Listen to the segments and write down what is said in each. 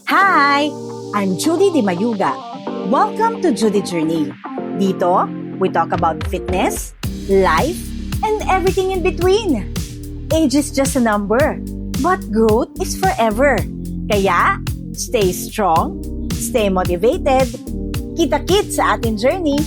Hi! I'm Judy Di Mayuga. Welcome to Judy Journey. Dito, we talk about fitness, life, and everything in between. Age is just a number, but growth is forever. Kaya, stay strong, stay motivated, kita-kit sa ating journey.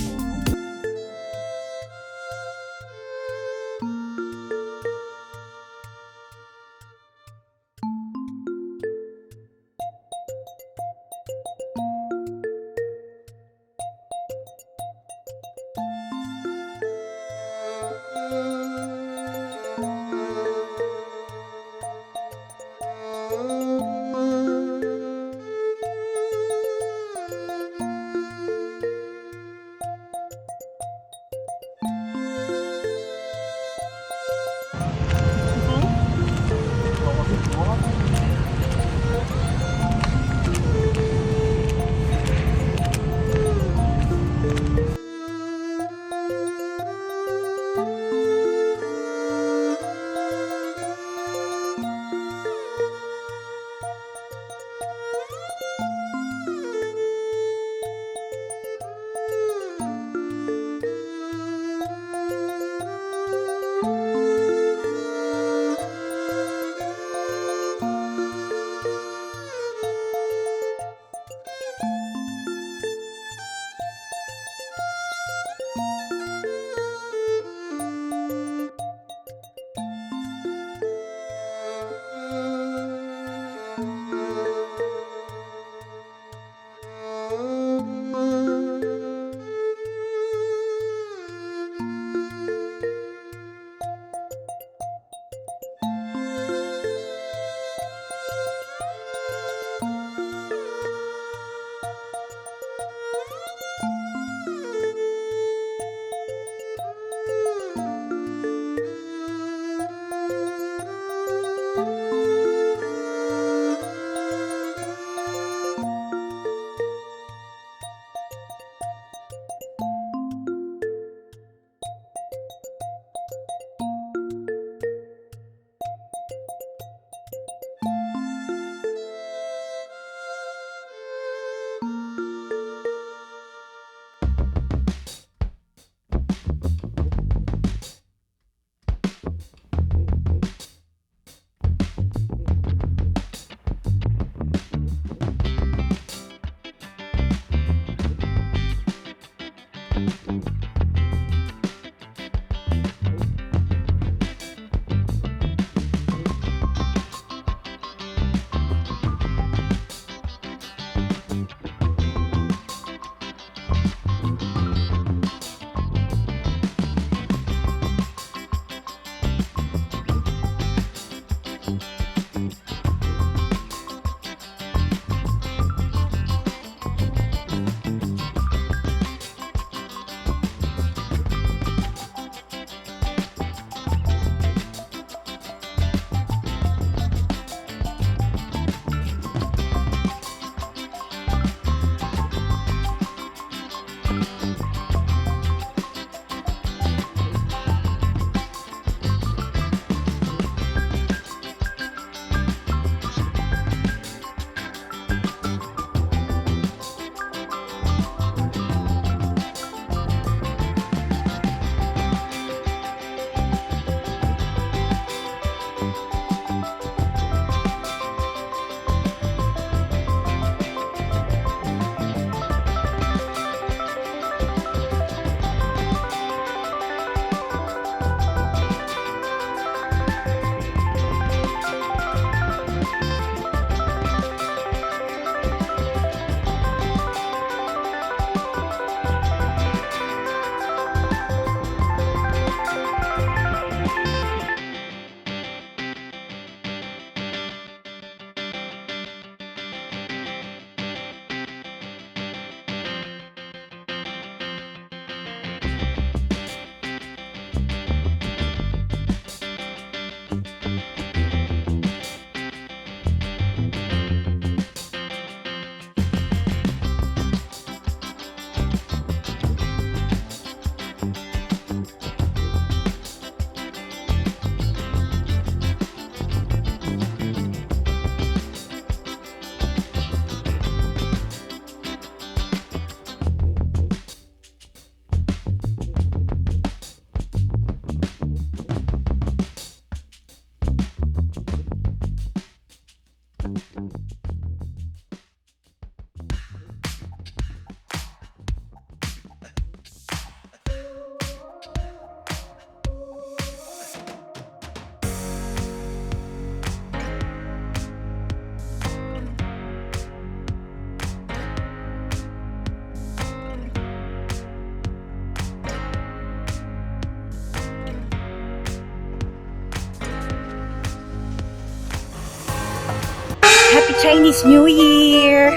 Happy Chinese New Year!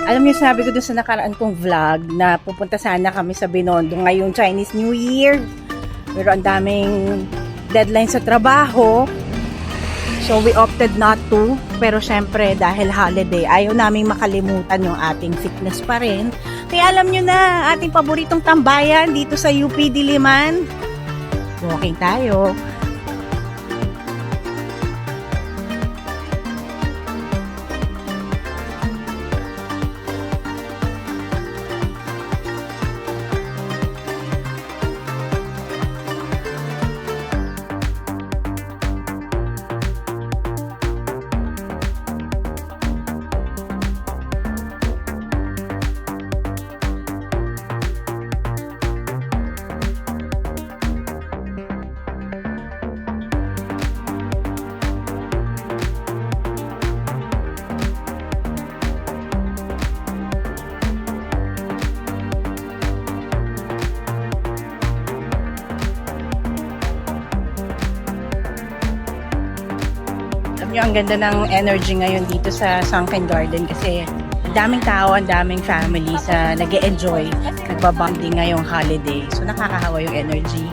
Alam niyo, sabi ko doon sa nakaraan kong vlog na pupunta sana kami sa Binondo ngayong Chinese New Year. Pero ang daming deadline sa trabaho. So we opted not to. Pero syempre dahil holiday, ayaw naming makalimutan yung ating fitness pa rin. Kaya alam niyo na, ating paboritong tambayan dito sa UP Diliman. Walking tayo. Ang ganda ng energy ngayon dito sa Sunken Garden kasi ang daming tao, ang daming families na nag-e-enjoy, nagbabanding ngayong holiday. So nakakahawa yung energy.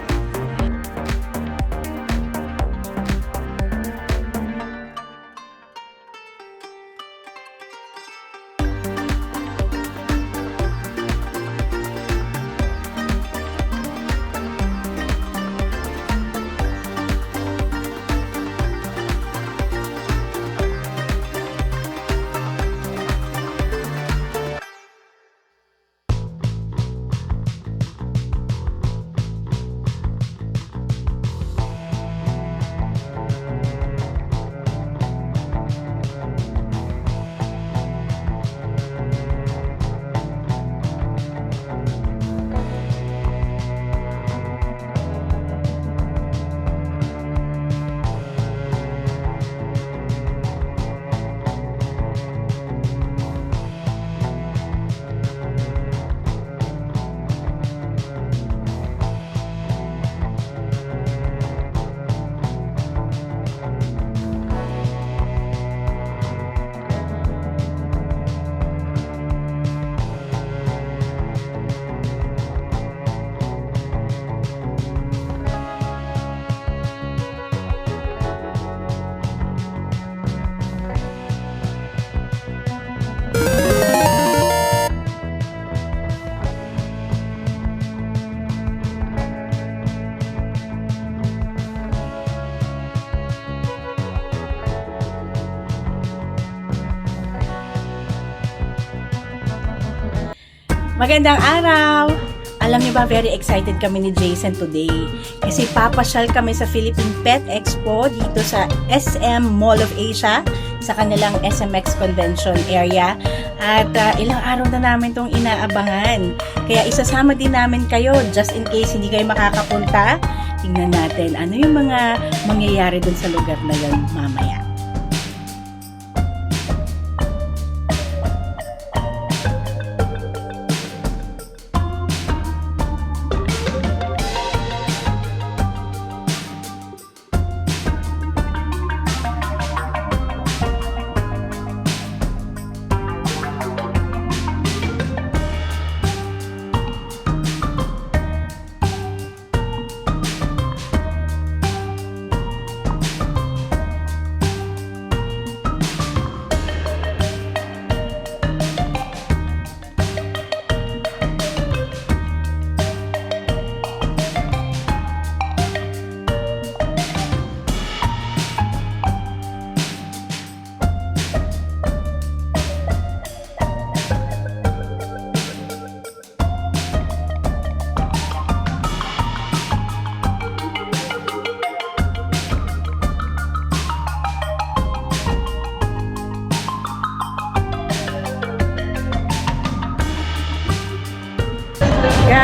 Magandang araw! Alam niyo ba, very excited kami ni Jason today kasi papasyal kami sa Philippine Pet Expo dito sa SM Mall of Asia sa kanilang SMX Convention area at ilang araw na namin itong inaabangan. Kaya isasama din namin kayo just in case hindi kayo makakapunta. Tingnan natin ano yung mga mangyayari dun sa lugar na yun mamaya.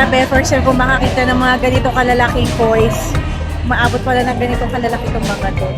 Grabe, first time ko makakita ng mga ganito kalalaking toys. Maabot pala ng ganito kalalaki itong mga to.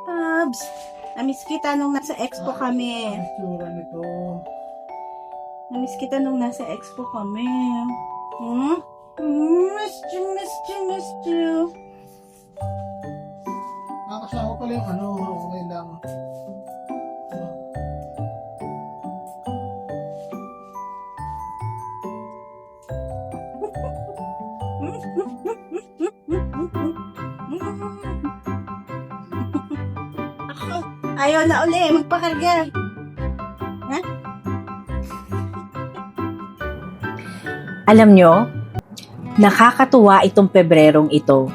Pabs, namiss kita nung nasa expo kami. Itsura nito. Namiss kita nung nasa expo kami. Missed you. Nakasama ko pala yung ano, okay lang. Ayaw na uli, magpakarga. Ha? Alam nyo, nakakatuwa itong Pebrerong ito.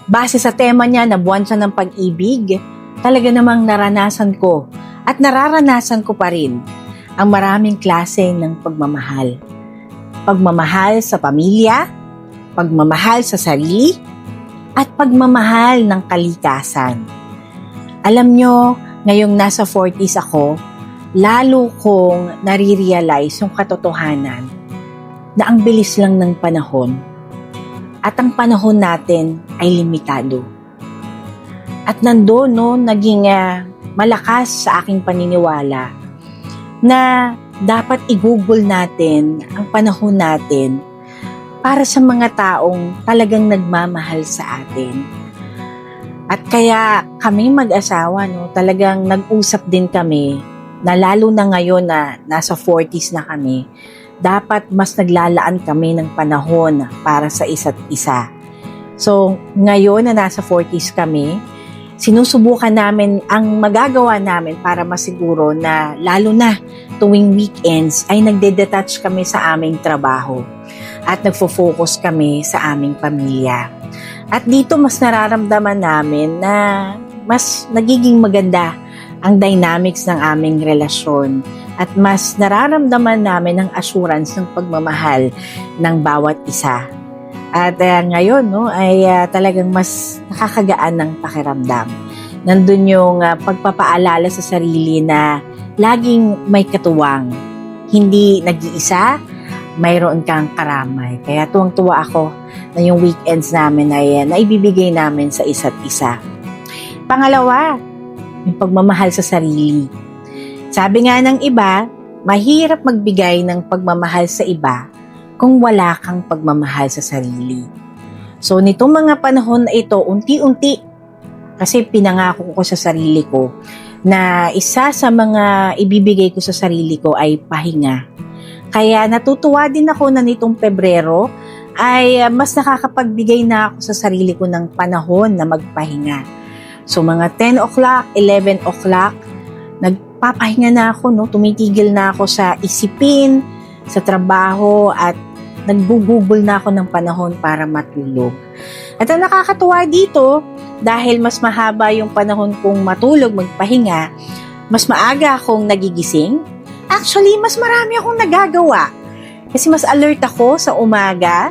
Base sa tema niya na buwan siya ng pag-ibig, talaga namang naranasan ko at nararanasan ko pa rin ang maraming klase ng pagmamahal. Pagmamahal sa pamilya, pagmamahal sa sarili, at pagmamahal ng kalikasan. Alam nyo, ngayong nasa 40s ako, lalo kong nare-realize yung katotohanan na ang bilis lang ng panahon at ang panahon natin ay limitado. At nandoon, no, naging malakas sa aking paniniwala na dapat i-google natin ang panahon natin para sa mga taong talagang nagmamahal sa atin. At kaya kami mag-asawa, no, talagang nag-usap din kami na lalo na ngayon na nasa 40s na kami, dapat mas naglalaan kami ng panahon para sa isa't isa. So, ngayon na nasa 40s kami, sinusubukan namin ang magagawa namin para masiguro na lalo na tuwing weekends ay nagde-detach kami sa aming trabaho at nagfo-focus kami sa aming pamilya. At dito mas nararamdaman namin na mas nagiging maganda ang dynamics ng aming relasyon at mas nararamdaman namin ang assurance ng pagmamahal ng bawat isa. At ngayon ay talagang mas nakakagaan ng pakiramdam. Nandun yung pagpapaalala sa sarili na laging may katuwang. Hindi nag-iisa, mayroon kang karamay. Kaya tuwang-tuwa ako na yung weekends namin ay naibibigay namin sa isa't isa. Pangalawa, yung pagmamahal sa sarili. Sabi nga ng iba, mahirap magbigay ng pagmamahal sa iba kung wala kang pagmamahal sa sarili. So, nitong mga panahon na ito, unti-unti, kasi pinangako ko sa sarili ko na isa sa mga ibibigay ko sa sarili ko ay pahinga. Kaya natutuwa din ako na nitong Pebrero ay mas nakakapagbigay na ako sa sarili ko ng panahon na magpahinga. So mga 10 o'clock, 11 o'clock, nagpapahinga na ako, tumitigil na ako sa isipin, sa trabaho at nagbubugol na ako ng panahon para matulog. At ang nakakatuwa dito, dahil mas mahaba yung panahon kong matulog, magpahinga, mas maaga akong nagigising. Actually, mas marami akong nagagawa. Kasi mas alert ako sa umaga,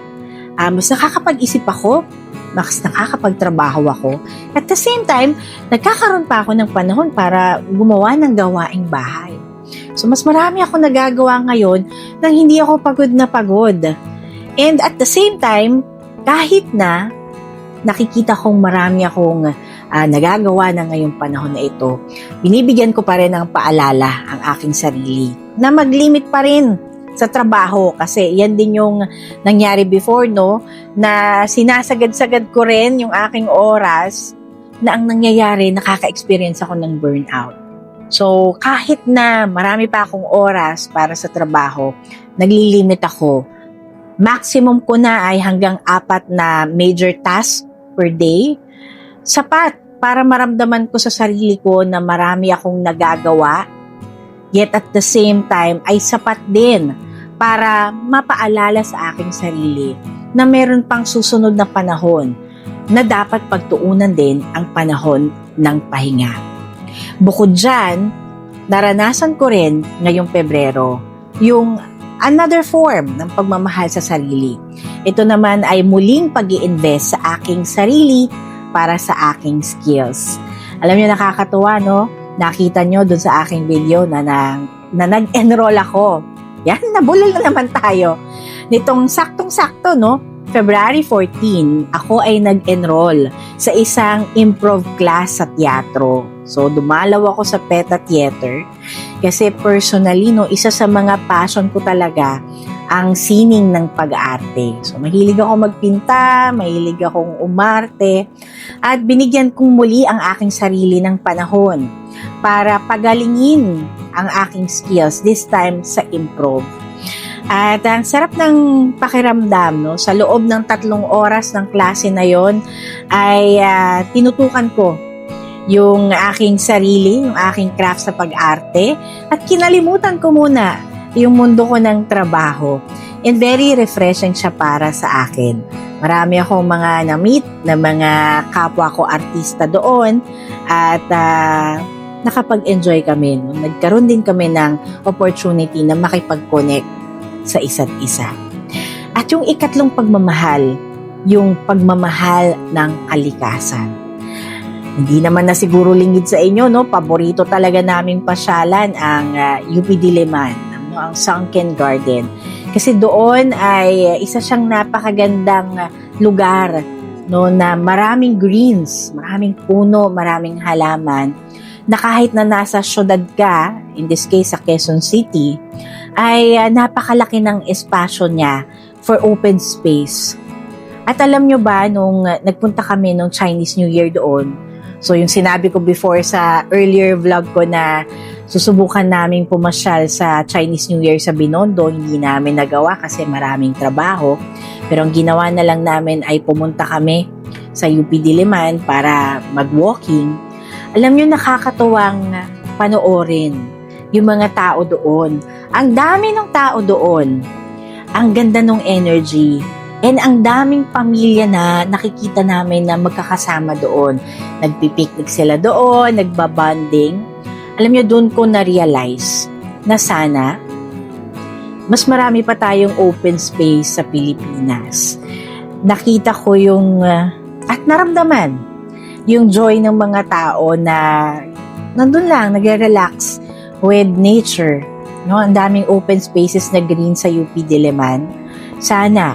mas nakakapag-isip ako, mas nakakapagtrabaho ako. At the same time, nagkakaroon pa ako ng panahon para gumawa ng gawaing bahay. So, mas marami ako nagagawa ngayon nang hindi ako pagod na pagod. And at the same time, kahit na nakikita kong marami akong nagagawa na ngayong panahon na ito, binibigyan ko pa rin ng paalala ang aking sarili na mag-limit pa rin sa trabaho kasi yan din yung nangyari before, na sinasagad-sagad ko rin yung aking oras na ang nangyayari, nakaka-experience ako ng burnout. So, kahit na marami pa akong oras para sa trabaho, naglilimit ako. Maximum ko na ay hanggang 4 na major tasks per day. Sapat para maramdaman ko sa sarili ko na marami akong nagagawa. Yet at the same time, ay sapat din para mapaalala sa aking sarili na meron pang susunod na panahon na dapat pagtuunan din ang panahon ng pahinga. Bukod dyan, naranasan ko rin ngayong Pebrero yung another form ng pagmamahal sa sarili. Ito naman ay muling pag-i-invest sa aking sarili para sa aking skills. Alam niyo, nakakatuwa, Nakita nyo dun sa aking video na nag-enroll ako. Yan, nabulol na naman tayo. Nitong saktong-sakto, February 14, ako ay nag-enroll sa isang improv class sa teatro. So, dumalaw ako sa PETA Theater kasi personally, isa sa mga passion ko talaga ang sining ng pag-arte. So, mahilig ako magpinta, mahilig akong umarte, at binigyan kong muli ang aking sarili ng panahon para pagalingin ang aking skills, this time sa improv. At ang sarap ng pakiramdam, sa loob ng 3 oras ng klase na yon ay tinutukan ko yung aking sarili, yung aking craft sa pag-arte, at kinalimutan ko muna yung mundo ko ng trabaho. And very refreshing siya para sa akin. Marami akong mga na-meet na mga kapwa ko artista doon at nakapag-enjoy kami. Nagkaroon din kami ng opportunity na makipag-connect sa isa't isa. At yung ikatlong pagmamahal, yung pagmamahal ng kalikasan. Hindi naman na siguro lingid sa inyo, paborito talaga naming pasyalan ang UP Diliman, ang Sunken Garden. Kasi doon ay isa siyang napakagandang lugar, na maraming greens, maraming puno, maraming halaman, na kahit na nasa syudad ka, in this case sa Quezon City, ay napakalaki ng espasyo niya for open space. At alam nyo ba, nung nagpunta kami nung Chinese New Year doon, So yung sinabi ko before sa earlier vlog ko na susubukan naming pumasyal sa Chinese New Year sa Binondo, hindi namin nagawa kasi maraming trabaho. Pero ang ginawa na lang namin ay pumunta kami sa UP Diliman para mag-walking. Alam nyo, nakakatuwang panoorin yung mga tao doon. Ang dami ng tao doon. Ang ganda ng energy. And ang daming pamilya na nakikita namin na magkakasama doon. Nagpipiknik sila doon, nagbabanding. Alam nyo, doon ko na-realize na sana mas marami pa tayong open space sa Pilipinas. Nakita ko yung, at naramdaman, yung joy ng mga tao na nandun lang, nagre-relax with nature. No? Ang daming open spaces na green sa UP Diliman. Sana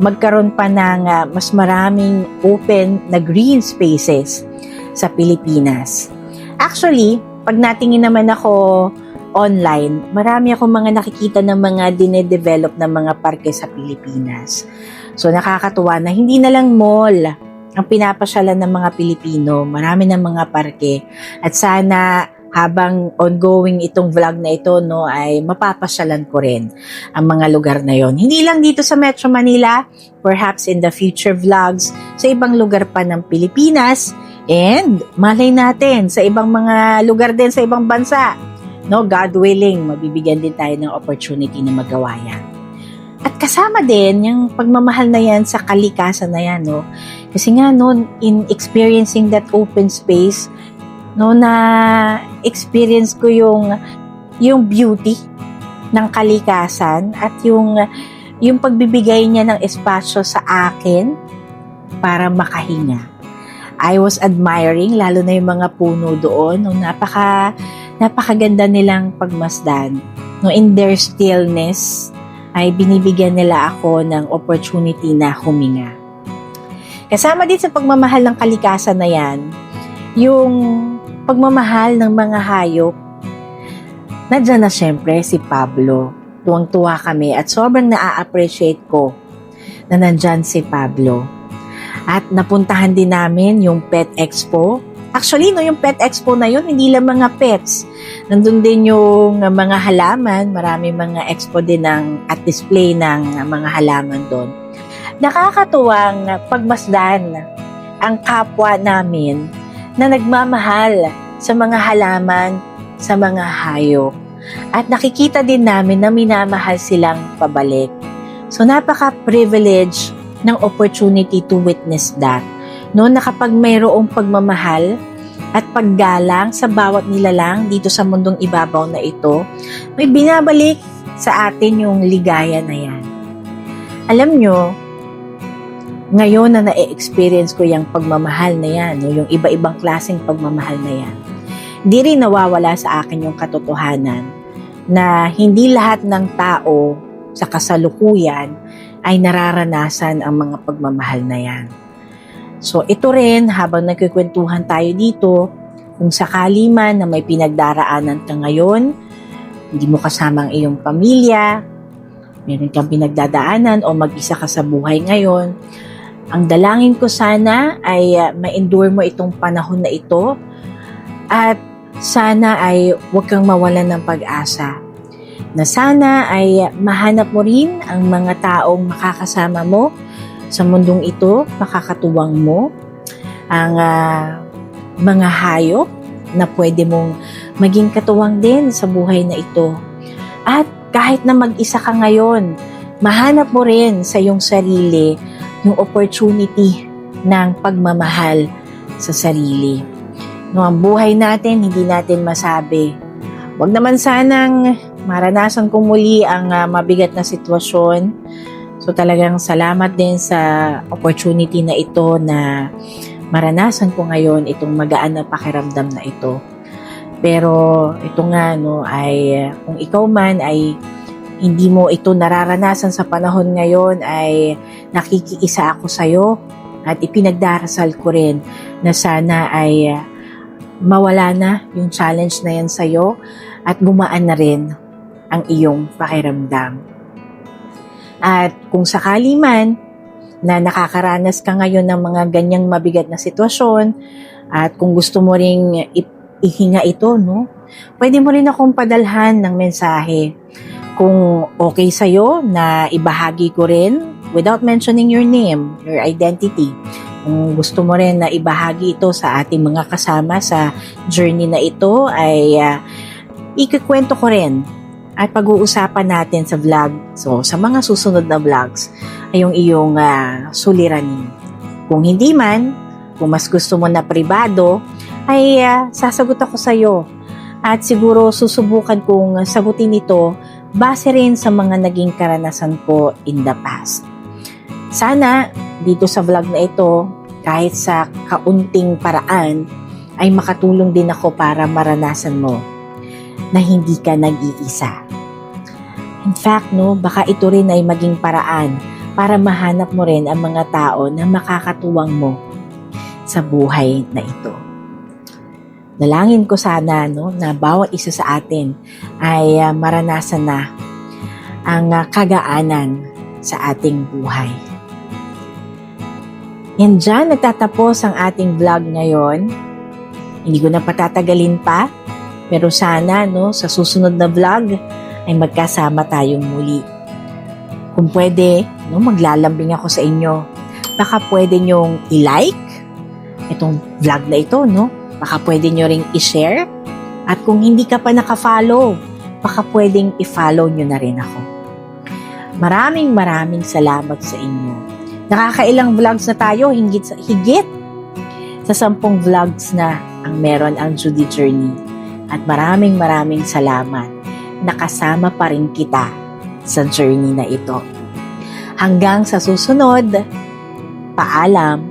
magkaroon pa ng mas maraming open na green spaces sa Pilipinas. Actually, pag natingin naman ako online, marami akong mga nakikita ng mga dinedevelop na mga parke sa Pilipinas. So nakakatuwa na hindi na lang mall ang pinapasyalan ng mga Pilipino, marami ng mga parke. At sana habang ongoing itong vlog na ito, no, ay mapapasyalan ko rin ang mga lugar na yon. Hindi lang dito sa Metro Manila, perhaps in the future vlogs sa ibang lugar pa ng Pilipinas, and malay natin sa ibang mga lugar din sa ibang bansa. No, God willing, mabibigyan din tayo ng opportunity na magawa yan. At kasama din yung pagmamahal na yan sa kalikasan na yan, no. Kasi nga, no, in experiencing that open space, no, na experience ko yung beauty ng kalikasan at yung pagbibigay niya ng espasyo sa akin para makahinga. I was admiring, lalo na yung mga puno doon, no, napakaganda nilang pagmasdan. No, in their stillness, ay binibigyan nila ako ng opportunity na huminga. Kasama din sa pagmamahal ng kalikasan na yan, yung pagmamahal ng mga hayop. Nandiyan na syempre si Pablo. Tuwang-tuwa kami at sobrang na-appreciate ko na nandyan si Pablo. At napuntahan din namin yung Pet Expo. Actually, no, yung Pet Expo na yun, hindi lang mga pets. Nandun din yung mga halaman. Marami mga expo din at display ng mga halaman doon. Nakakatuwang pagmasdan ang kapwa namin na nagmamahal sa mga halaman, sa mga hayop. At nakikita din namin na minamahal silang pabalik. So napaka-privilege ng opportunity to witness that. No, na kapag mayroong pagmamahal at paggalang sa bawat nilalang dito sa mundong ibabaw na ito, may binabalik sa atin yung ligaya na yan. Alam nyo, ngayon na na-experience ko yung pagmamahal na yan, yung iba-ibang klaseng pagmamahal na yan, di rin nawawala sa akin yung katotohanan na hindi lahat ng tao sa kasalukuyan ay nararanasan ang mga pagmamahal na yan. So ito rin, habang nagkikwentuhan tayo dito, kung sakali man na may pinagdaraanan ka ngayon, hindi mo kasama ang iyong pamilya, meron kang pinagdadaanan o mag-isa ka sa buhay ngayon, ang dalangin ko sana ay ma-endure mo itong panahon na ito at sana ay huwag kang mawalan ng pag-asa. Na sana ay mahanap mo rin ang mga taong makakasama mo sa mundong ito, makakatuwang mo, ang mga hayop na pwede mong maging katuwang din sa buhay na ito. At kahit na mag-isa ka ngayon, mahanap mo rin sa iyong sarili yung opportunity ng pagmamahal sa sarili. No, ang buhay natin, hindi natin masabi. Huwag naman sanang maranasan ko muli ang mabigat na sitwasyon. So talagang salamat din sa opportunity na ito na maranasan ko ngayon itong magaan na pakiramdam na ito. Pero ito nga, no, ay kung ikaw man ay hindi mo ito nararanasan sa panahon ngayon, ay nakikiisa ako sa'yo at ipinagdarasal ko rin na sana ay mawala na yung challenge na yan sa'yo at gumaan na rin ang iyong pakiramdam. At kung sakali man na nakakaranas ka ngayon ng mga ganyang mabigat na sitwasyon, At kung gusto mo ring ihinga ito, no? Pwede mo rin akong padalhan ng mensahe. Kung okay sa'yo na ibahagi ko rin without mentioning your name, your identity. Kung gusto mo rin na ibahagi ito sa ating mga kasama sa journey na ito, ay ikikwento ko rin at pag-uusapan natin sa vlog. So, sa mga susunod na vlogs ay yung iyong suliranin. Kung hindi man, kung mas gusto mo na pribado, ay sasagot ako sa'yo. At siguro susubukan kong sagutin ito base rin sa mga naging karanasan ko in the past. Sana dito sa vlog na ito, kahit sa kaunting paraan, ay makatulong din ako para maranasan mo na hindi ka nag-iisa. In fact, no, baka ito rin ay maging paraan para mahanap mo rin ang mga tao na makakatuwang mo sa buhay na ito. Dalangin ko sana, no, na bawat isa sa atin ay maranasan na ang kagaanan sa ating buhay. Yan dyan, nagtatapos ang ating vlog ngayon. Hindi ko na patatagalin pa, pero sana, no, sa susunod na vlog ay magkasama tayong muli. Kung pwede, no, maglalambing ako sa inyo. Baka pwede nyong i-like itong vlog na ito, no? Baka pwede nyo ring i-share. At kung hindi ka pa naka-follow, baka pwedeng i-follow nyo na rin ako. Maraming salamat sa inyo. Nakakailang vlogs na tayo, higit sa 10 vlogs na ang meron ang Judy Journey. At maraming salamat. Nakasama pa rin kita sa journey na ito. Hanggang sa susunod, paalam.